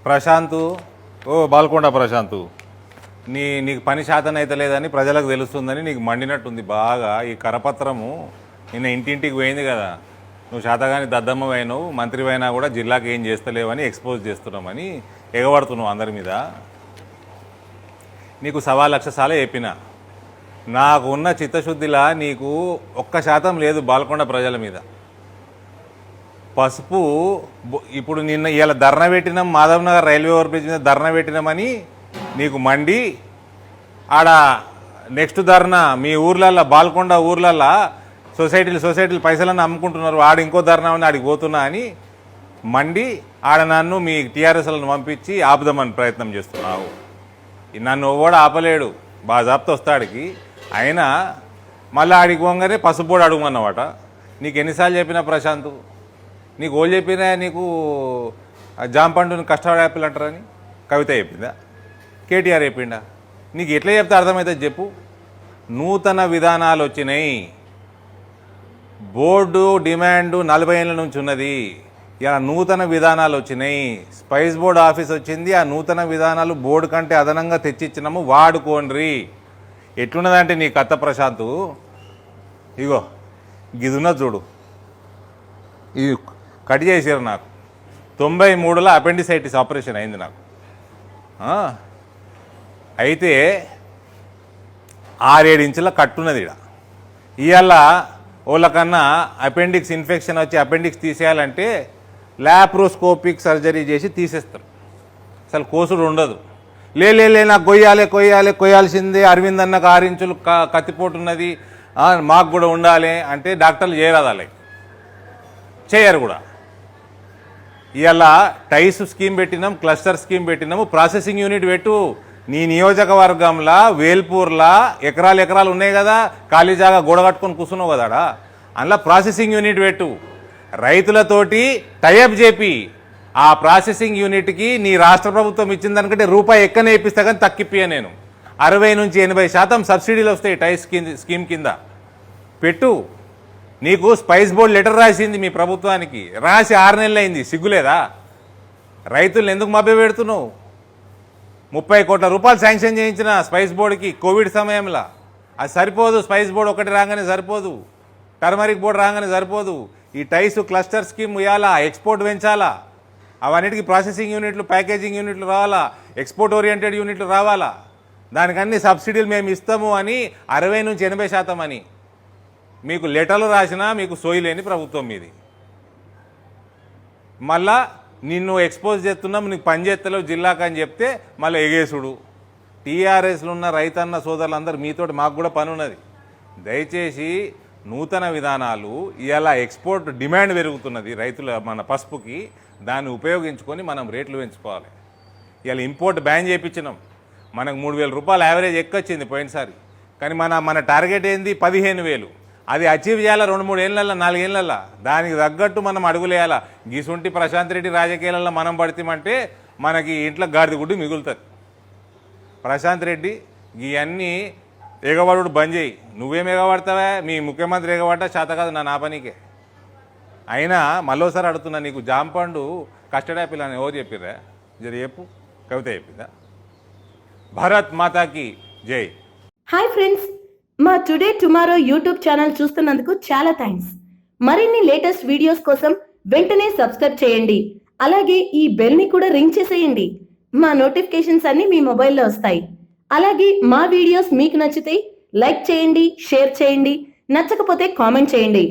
ప్రశాంతు, ఓ బాల్కొండ ప్రశాంతు, నీకు పని శాతం అయితే లేదని ప్రజలకు తెలుస్తుందని నీకు మండినట్టుంది బాగా. ఈ కరపత్రము నిన్న ఇంటింటికి పోయింది కదా, నువ్వు శాతగాని దద్దమ్మ అయినావు, మంత్రి అయినా కూడా జిల్లాకి ఏం చేస్తలేవని ఎక్స్పోజ్ చేస్తున్నామని ఎగబడుతున్నావు అందరి మీద. నీకు 1.25 సార్లు చెప్పిన, నాకు ఉన్న చిత్తశుద్ధిలా నీకు 1% లేదు బాల్కొండ ప్రజల మీద. పసుపు ఇప్పుడు నిన్న ఇలా ధర్నా పెట్టినాం, Madhav Nagar railway over bridge మీద ధర్నా పెట్టినామని నీకు మండి ఆడ నెక్స్ట్ ధర్నా మీ ఊర్లల్లో బాల్కొండ ఊర్లల్లో సొసైటీలు పైసలను అమ్ముకుంటున్నారు, ఆడ ఇంకో ధర్నా ఉంది ఆడికి పోతున్నా అని మండి ఆడ నన్ను మీ టీఆర్ఎస్లను పంపించి ఆపుదామని ప్రయత్నం చేస్తున్నావు. నన్ను కూడా ఆపలేడు, బాజాబ్తో వస్తాడికి. అయినా మళ్ళీ ఆడికి పోగానే పసుపోడు అడుగుమన్నమాట. నీకు ఎన్నిసార్లు చెప్పినా ప్రశాంత్, నీకు ఓళ్ళు చెప్పినా నీకు జాంపండుని కస్టర్డ్ యాపిల్ అంటారని కవిత చెప్పిందా, కేటీఆర్ చెప్పిండా? నీకు ఎట్లా చెప్తే అర్థమవుతుంది చెప్పు. నూతన విధానాలు వచ్చినాయి, బోర్డు డిమాండు 40 ఏళ్ళ నుంచి ఉన్నది. ఇలా నూతన విధానాలు వచ్చినాయి, స్పైస్ బోర్డు ఆఫీస్ వచ్చింది, ఆ నూతన విధానాలు బోర్డు కంటే అదనంగా తెచ్చిచ్చినాము, వాడుకోండ్రి. ఎట్లున్నదంటే నీ కథ ప్రశాంతు, ఇగో గిదున్న చూడు, ఇది కట్ చేసారు నాకు. 93లో అపెండిసైటిస్ ఆపరేషన్ అయింది నాకు. అయితే 6-7 ఇంచుల కట్టున్నది ఇక్కడ. ఇవాళ వాళ్ళకన్నా అపెండిక్స్ ఇన్ఫెక్షన్ వచ్చి అపెండిక్స్ తీసేయాలంటే ల్యాప్రోస్కోపిక్ సర్జరీ చేసి తీసేస్తారు, అసలు కోసుడు ఉండదు. లే నాకు కొయ్యాల్సిందే, అరవింద్ అన్నకు 6 ఇంచులు కత్తిపోటు ఉన్నది, మాకు కూడా ఉండాలి అంటే డాక్టర్లు చేయరాదాలి, చేయరు కూడా. ఇవాళ టైస్ స్కీమ్ పెట్టినాం, క్లస్టర్ స్కీమ్ పెట్టినాము, ప్రాసెసింగ్ యూనిట్ పెట్టు. నీ నియోజకవర్గంలో వేల్పూర్లా ఎకరాలు ఉన్నాయి కదా, ఖాళీ జాగా గోడ కట్టుకొని కూర్చున్నావు కదాడా, అందులో ప్రాసెసింగ్ యూనిట్ పెట్టు. రైతులతోటి టైఅప్ చేపి ఆ ప్రాసెసింగ్ యూనిట్కి నీ రాష్ట్ర ప్రభుత్వం ఇచ్చిన దానికంటే రూపాయి ఎక్కనే ఇప్పిస్తా కానీ తక్కిప్పియా నేను. 60 నుంచి 80% సబ్సిడీలు వస్తాయి టైస్ స్కీమ్ కింద పెట్టు. నీకు స్పైస్ బోర్డు లెటర్ రాసింది మీ ప్రభుత్వానికి, రాసి 6 నెలలు అయింది, సిగ్గులేదా? రైతులను ఎందుకు మభ్య పెడుతున్నావు? 30 కోట్ల రూపాయలు శాంక్షన్ చేయించిన స్పైస్ బోర్డుకి కోవిడ్ సమయంలో. అది సరిపోదు, స్పైస్ బోర్డు ఒకటి రాగానే సరిపోదు, టర్మరిక్ బోర్డు రాగానే సరిపోదు. ఈ టైస్ క్లస్టర్ స్కీమ్ ఇవ్వాలా, ఎక్స్పోర్ట్ పెంచాలా, అవన్నిటికీ ప్రాసెసింగ్ యూనిట్లు, ప్యాకేజింగ్ యూనిట్లు రావాలా, ఎక్స్పోర్ట్ ఓరియంటెడ్ యూనిట్లు రావాలా. దానికన్నీ సబ్సిడీలు మేము ఇస్తాము అని 60 నుంచి 80% అని మీకు లెటర్లు రాసినా మీకు సోయిలేని ప్రభుత్వం మీది. మళ్ళా నిన్ను ఎక్స్పోజ్ చేస్తున్నాం, నీకు పని చేస్తలేవు జిల్లాకు అని చెప్తే మళ్ళీ ఎగేసుడు. టీఆర్ఎస్లో ఉన్న రైతన్న సోదరులందరూ మీతోటి మాకు కూడా పని ఉన్నది. దయచేసి నూతన విధానాలు, ఇలా ఎక్స్పోర్ట్ డిమాండ్ పెరుగుతున్నది రైతుల మన పసుపుకి, దాన్ని ఉపయోగించుకొని మనం రేట్లు పెంచుకోవాలి. ఇలా ఇంపోర్ట్ బ్యాన్ చేయించినాం, మనకు 3,000 రూపాయలు యావరేజ్ ఎక్కొచ్చింది పోయినసారి, కానీ మన టార్గెట్ ఏంది 15,000. అది అచీవ్ చేయాలా 2-3 ఏళ్ళల్లో, 4 ఏళ్ళల్లో. దానికి తగ్గట్టు మనం అడుగులేయాలా. గీసుంటి ప్రశాంత్ రెడ్డి రాజకీయాలలో మనం పడితేమంటే మనకి ఇంట్లో గాడిద గుడ్డు మిగులుతుంది. ప్రశాంత్ రెడ్డి ఇవన్నీ ఎగబడు బంద్ చేయి. నువ్వేం ఎగబడతావా? మీ ముఖ్యమంత్రి ఎగబడ్డా చేత కాదు నా పనికే. అయినా మళ్ళోసారి అడుగుతున్నా, నీకు జాంపండు కస్టర్డ్ యాపిల్ అని ఎవరు చెప్పిర్రా? జర చెప్పు. కవిత చెప్పిందా? భారత్ మాతాకి జై. హాయ్ ఫ్రెండ్స్, మా టుడే టుమారో యూట్యూబ్ ఛానల్ చూస్తున్నందుకు చాలా థ్యాంక్స్. మరిన్ని లేటెస్ట్ వీడియోస్ కోసం వెంటనే సబ్స్క్రైబ్ చేయండి. అలాగే ఈ బెల్ ని కూడా రింగ్ చేసేయండి. మా నోటిఫికేషన్స్ అన్ని మీ మొబైల్లో వస్తాయి. అలాగే మా వీడియోస్ మీకు నచ్చితే లైక్ చేయండి, షేర్ చేయండి, నచ్చకపోతే కామెంట్ చేయండి.